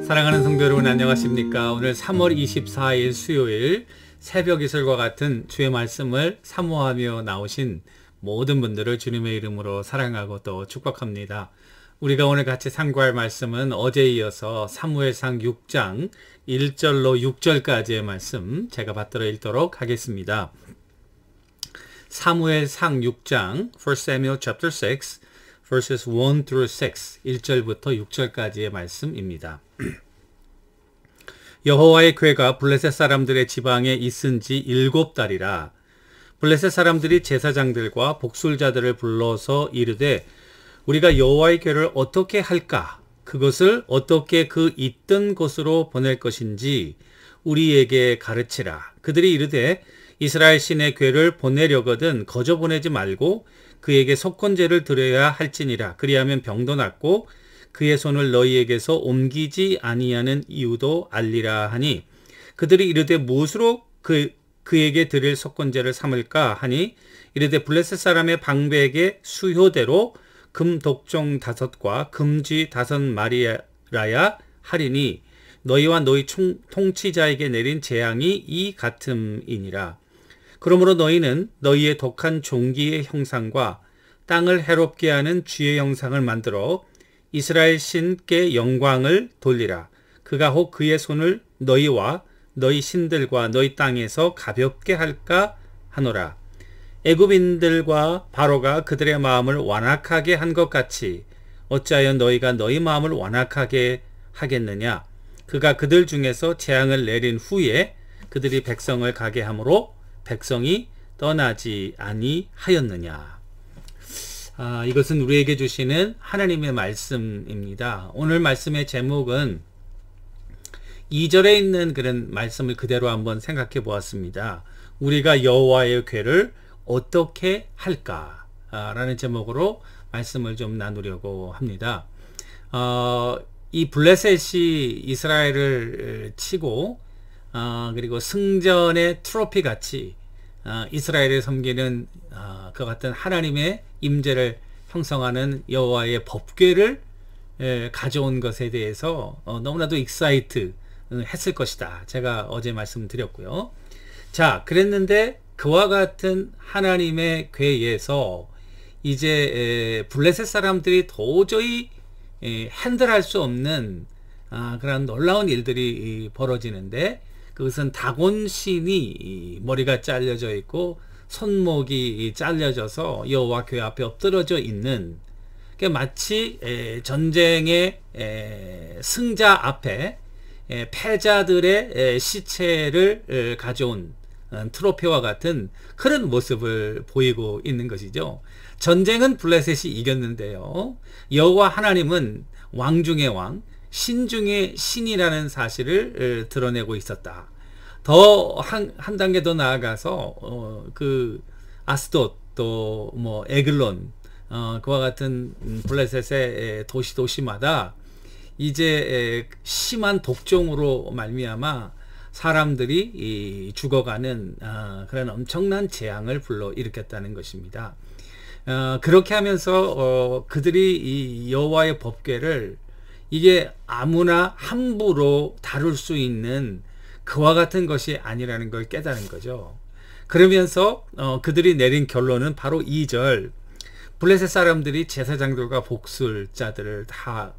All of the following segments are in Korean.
사랑하는 성도 여러분, 안녕하십니까? 오늘 3월 24일 수요일 새벽 이슬과 같은 주의 말씀을 사모하며 나오신 모든 분들을 주님의 이름으로 사랑하고 또 축복합니다. 우리가 오늘 같이 상고할 말씀은 어제에 이어서 사무엘상 6장 1절로 6절까지의 말씀 제가 받들어 읽도록 하겠습니다. 사무엘상 6장 1 Samuel chapter 6 verses 1 through 6 1절부터 6절까지의 말씀입니다. 여호와의 궤가 블레셋 사람들의 지방에 있은 지 7달이라. 블레셋 사람들이 제사장들과 복술자들을 불러서 이르되 우리가 여호와의 궤를 어떻게 할까? 그것을 어떻게 그 있던 곳으로 보낼 것인지 우리에게 가르치라. 그들이 이르되 이스라엘 신의 궤를 보내려거든 거저 보내지 말고 그에게 속건제를 드려야 할지니라. 그리하면 병도 낫고 그의 손을 너희에게서 옮기지 아니하는 이유도 알리라 하니, 그들이 이르되 무엇으로 그에게 드릴 속건제를 삼을까 하니, 이르되 블레셋 사람의 방백의 수효대로 금 독종 5과 금쥐 5마리라야 하리니 너희와 너희 통치자에게 내린 재앙이 이 같음이니라. 그러므로 너희는 너희의 독한 종기의 형상과 땅을 해롭게 하는 쥐의 형상을 만들어 이스라엘 신께 영광을 돌리라. 그가 혹 그의 손을 너희와 너희 신들과 너희 땅에서 가볍게 할까 하노라. 애굽인들과 바로가 그들의 마음을 완악하게 한 것 같이 어찌하여 너희가 너희 마음을 완악하게 하겠느냐. 그가 그들 중에서 재앙을 내린 후에 그들이 백성을 가게 함으로 백성이 떠나지 아니하였느냐. 이것은 우리에게 주시는 하나님의 말씀입니다. 오늘 말씀의 제목은 2절에 있는 그런 말씀을 그대로 한번 생각해 보았습니다. 우리가 여호와의 궤를 어떻게 할까? 라는 제목으로 말씀을 좀 나누려고 합니다. 이 블레셋이 이스라엘을 치고 그리고 승전의 트로피 같이 이스라엘을 섬기는 그 같은 하나님의 임재를 형성하는 여호와의 법궤를 가져온 것에 대해서 너무나도 익사이트 했을 것이다. 제가 어제 말씀드렸고요. 자, 그랬는데 그와 같은 하나님의 궤에서 이제 블레셋 사람들이 도저히 핸들할 수 없는 그런 놀라운 일들이 벌어지는데, 그것은 다곤신이 머리가 잘려져 있고 손목이 잘려져서 여호와 궤 앞에 엎드러져 있는, 마치 전쟁의 승자 앞에 패자들의 시체를 가져온 트로피와 같은 그런 모습을 보이고 있는 것이죠. 전쟁은 블레셋이 이겼는데요, 여호와 하나님은 왕 중의 왕, 신 중의 신이라는 사실을 드러내고 있었다. 더 한 단계 더 나아가서 그 아스돗, 또 뭐 에글론, 그와 같은 블레셋의 도시마다 이제 심한 독종으로 말미암아 사람들이 죽어가는 그런 엄청난 재앙을 불러일으켰다는 것입니다. 그렇게 하면서 그들이 이 여호와의 법궤를 이게 아무나 함부로 다룰 수 있는 그와 같은 것이 아니라는 걸 깨달은 거죠. 그러면서 그들이 내린 결론은 바로 2절, 블레셋 사람들이 제사장들과 복술자들을 다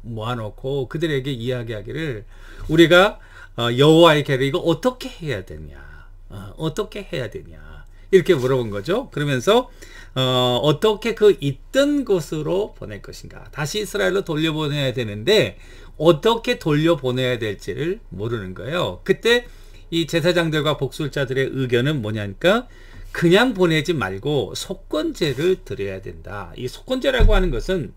모아놓고 그들에게 이야기하기를 우리가 여호와의 궤를 이거 어떻게 해야 되냐, 어떻게 해야 되냐, 이렇게 물어본 거죠. 그러면서 어떻게 그 있던 곳으로 보낼 것인가, 다시 이스라엘로 돌려보내야 되는데 어떻게 돌려보내야 될지를 모르는 거예요. 그때 이 제사장들과 복술자들의 의견은 뭐냐니까, 그냥 보내지 말고 속건제를 드려야 된다. 이 속건제라고 하는 것은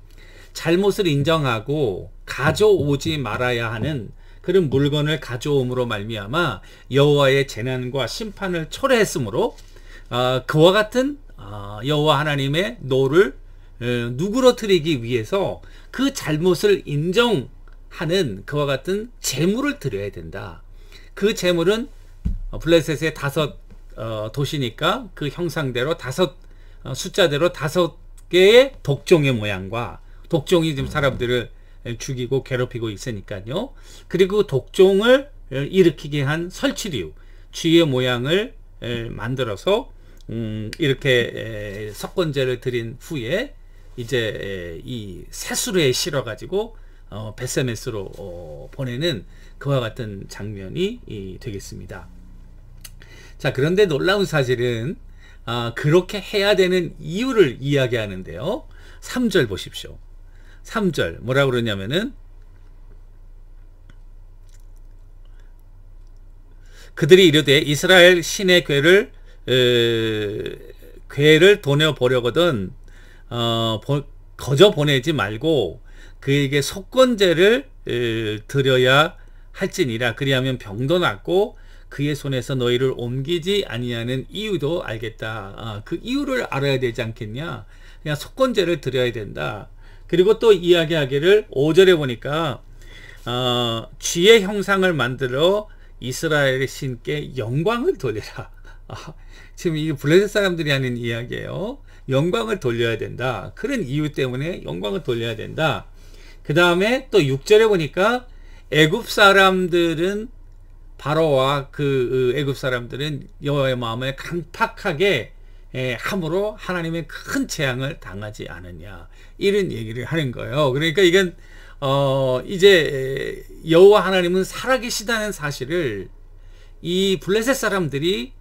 잘못을 인정하고 가져오지 말아야 하는 그런 물건을 가져옴으로 말미암아 여호와의 재난과 심판을 초래했으므로 그와 같은 여호와 하나님의 노를 누그러뜨리기 위해서 그 잘못을 인정하는 그와 같은 제물을 드려야 된다. 그 제물은 블레셋의 5 도시니까 그 형상대로 숫자대로 5개의 독종의 모양과, 독종이 지금 사람들을 죽이고 괴롭히고 있으니까요. 그리고 독종을 일으키게 한 설치류, 쥐의 모양을 만들어서 이렇게 석권제를 드린 후에 이제 이 새수레에 실어 가지고 벳세메스로 보내는 그와 같은 장면이 되겠습니다. 자, 그런데 놀라운 사실은 그렇게 해야 되는 이유를 이야기하는데요. 3절 보십시오. 3절 뭐라고 그러냐면은 그들이 이르되 이스라엘 신의 궤를 도내보려거든 거저 보내지 말고 그에게 속건제를 드려야 할지니라. 그리하면 병도 낫고 그의 손에서 너희를 옮기지 아니하는 이유도 알겠다. 그 이유를 알아야 되지 않겠냐. 그냥 속건제를 드려야 된다. 그리고 또 이야기하기를 5절에 보니까 쥐의 형상을 만들어 이스라엘의 신께 영광을 돌리라. 지금 이 블레셋 사람들이 하는 이야기예요. 영광을 돌려야 된다. 그런 이유 때문에 영광을 돌려야 된다. 그 다음에 또 6절에 보니까 애굽 사람들은 바로와 그 애굽 사람들은 여호와의 마음에 강팍하게 함으로 하나님의 큰 재앙을 당하지 않느냐, 이런 얘기를 하는 거예요. 그러니까 이건 이제 여호와 하나님은 살아계시다는 사실을 이 블레셋 사람들이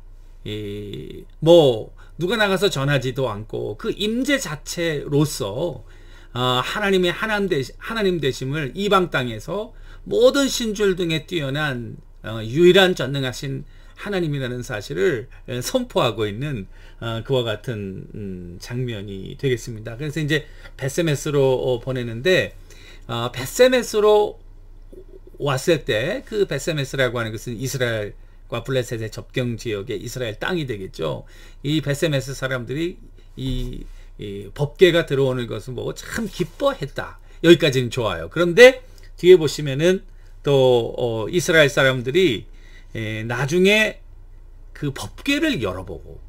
뭐 누가 나가서 전하지도 않고 그 임재 자체로서 하나님의 하나님 되심을 이방 땅에서 모든 신줄 등에 뛰어난 유일한 전능하신 하나님이라는 사실을 선포하고 있는 그와 같은 장면이 되겠습니다. 그래서 이제 벳세메스로 보내는데 벳세메스로 왔을 때 그 벳세메스라고 하는 것은 이스라엘과 블레셋의 접경 지역의 이스라엘 땅이 되겠죠. 이 벳세메스 사람들이 이 법궤가 들어오는 것을 보고 참 기뻐했다. 여기까지는 좋아요. 그런데 뒤에 보시면은 또 이스라엘 사람들이 나중에 그 법궤를 열어보고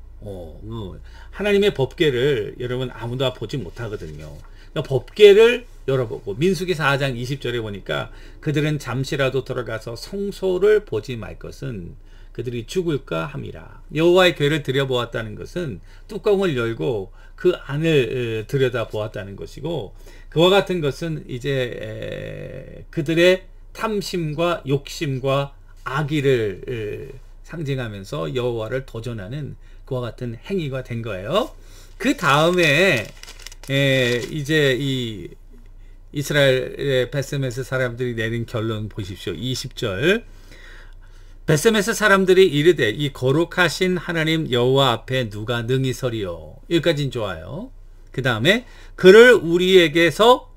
하나님의 법궤를 여러분 아무도 보지 못하거든요. 그러니까 법궤를 열어보고 민수기 4장 20절에 보니까 그들은 잠시라도 들어가서 성소를 보지 말 것은 그들이 죽을까 함이라. 여호와의 궤를 들여보았다는 것은 뚜껑을 열고 그 안을 들여다보았다는 것이고, 그와 같은 것은 이제 그들의 탐심과 욕심과 악의를 상징하면서 여호와를 도전하는 그와 같은 행위가 된 거예요. 그 다음에 이제 이 이스라엘의 벳세메스 사람들이 내린 결론 보십시오. 20절 벳세메스 사람들이 이르되 이 거룩하신 하나님 여호와 앞에 누가 능히 서리요. 여기까지는 좋아요. 그 다음에 그를 우리에게서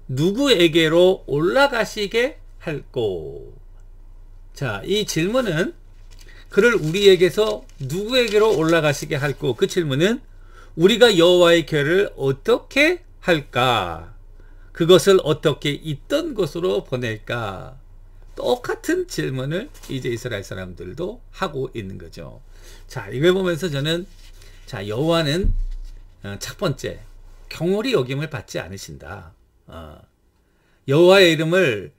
누구에게로 올라가시게 할꼬. 자, 이 질문은 그를 우리에게서 누구에게로 올라가시게 할꼬. 그 질문은 우리가 여호와의 궤를 어떻게 할까? 그것을 어떻게 있던 곳으로 보낼까? 똑같은 질문을 이제 이스라엘 사람들도 하고 있는 거죠. 자, 이걸 보면서 저는 자, 여호와는 첫 번째 경홀히 여김을 받지 않으신다. 여호와의 이름을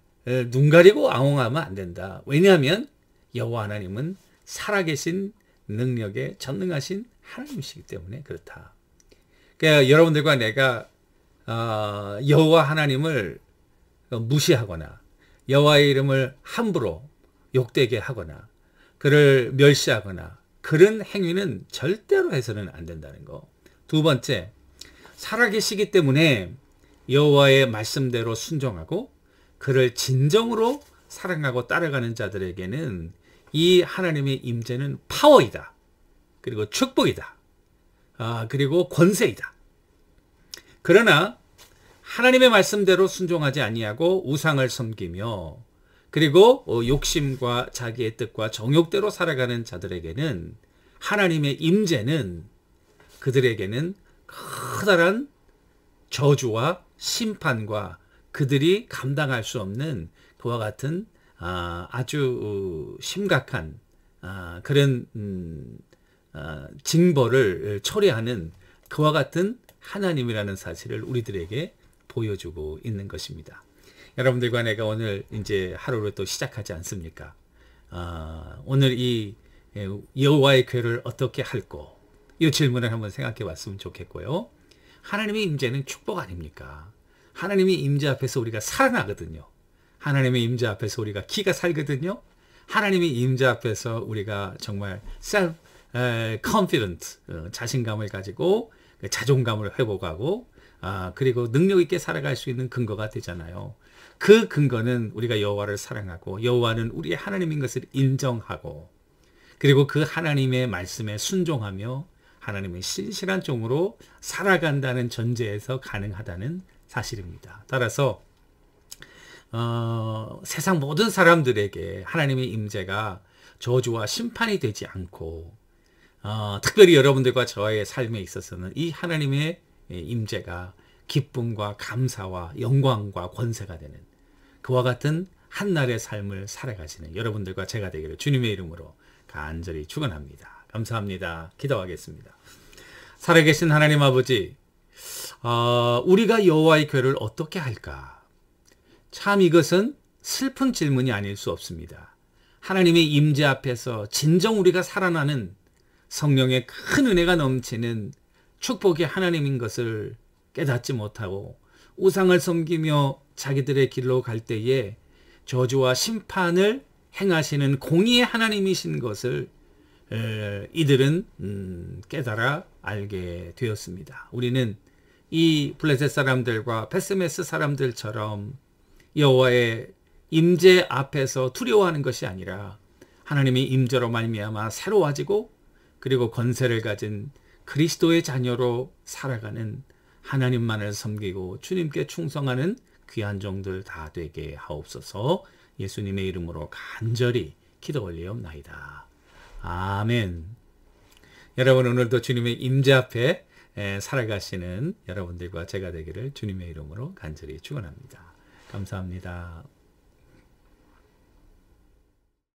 눈 가리고 앙호하면 안 된다. 왜냐하면 여호와 하나님은 살아계신 능력에 전능하신 하나님이시기 때문에 그렇다. 그러니까 여러분들과 내가 여호와 하나님을 무시하거나 여호와의 이름을 함부로 욕되게 하거나 그를 멸시하거나 그런 행위는 절대로 해서는 안 된다는 거. 두 번째, 살아계시기 때문에 여호와의 말씀대로 순종하고 그를 진정으로 사랑하고 따라가는 자들에게는 이 하나님의 임재는 파워이다. 그리고 축복이다. 그리고 권세이다. 그러나 하나님의 말씀대로 순종하지 아니하고 우상을 섬기며 그리고 욕심과 자기의 뜻과 정욕대로 살아가는 자들에게는 하나님의 임재는 그들에게는 커다란 저주와 심판과 그들이 감당할 수 없는 그와 같은 아주 심각한 그런 징벌을 초래하는 그와 같은 하나님이라는 사실을 우리들에게 보여주고 있는 것입니다. 여러분들과 내가 오늘 이제 하루를 또 시작하지 않습니까? 오늘 이 여호와의 궤를 어떻게 할꼬? 이 질문을 한번 생각해 봤으면 좋겠고요. 하나님의 임재는 축복 아닙니까? 하나님의 임재 앞에서 우리가 살아나거든요. 하나님의 임재 앞에서 우리가 기가 살거든요. 하나님의 임재 앞에서 우리가 정말 confident, 자신감을 가지고 자존감을 회복하고 그리고 능력 있게 살아갈 수 있는 근거가 되잖아요. 그 근거는 우리가 여호와를 사랑하고 여호와는 우리의 하나님인 것을 인정하고 그리고 그 하나님의 말씀에 순종하며 하나님의 신실한 종으로 살아간다는 전제에서 가능하다는 사실입니다. 따라서 세상 모든 사람들에게 하나님의 임재가 저주와 심판이 되지 않고 특별히 여러분들과 저의 삶에 있어서는 이 하나님의 임재가 기쁨과 감사와 영광과 권세가 되는 그와 같은 한날의 삶을 살아가시는 여러분들과 제가 되기를 주님의 이름으로 간절히 축원합니다. 감사합니다. 기도하겠습니다. 살아계신 하나님 아버지, 우리가 여호와의 궤를 어떻게 할까? 참 이것은 슬픈 질문이 아닐 수 없습니다. 하나님의 임재 앞에서 진정 우리가 살아나는 성령의 큰 은혜가 넘치는 축복의 하나님인 것을 깨닫지 못하고 우상을 섬기며 자기들의 길로 갈 때에 저주와 심판을 행하시는 공의의 하나님이신 것을 이들은 깨달아 알게 되었습니다. 우리는 이 블레셋 사람들과 베스메스 사람들처럼 여호와의 임재 앞에서 두려워하는 것이 아니라 하나님의 임재로 말미암아 새로워지고 그리고 권세를 가진 그리스도의 자녀로 살아가는 하나님만을 섬기고 주님께 충성하는 귀한 종들 다 되게 하옵소서. 예수님의 이름으로 간절히 기도 올리옵나이다. 아멘. 여러분 오늘도 주님의 임재 앞에 살아가시는 여러분들과 제가 되기를 주님의 이름으로 간절히 축원합니다. 감사합니다.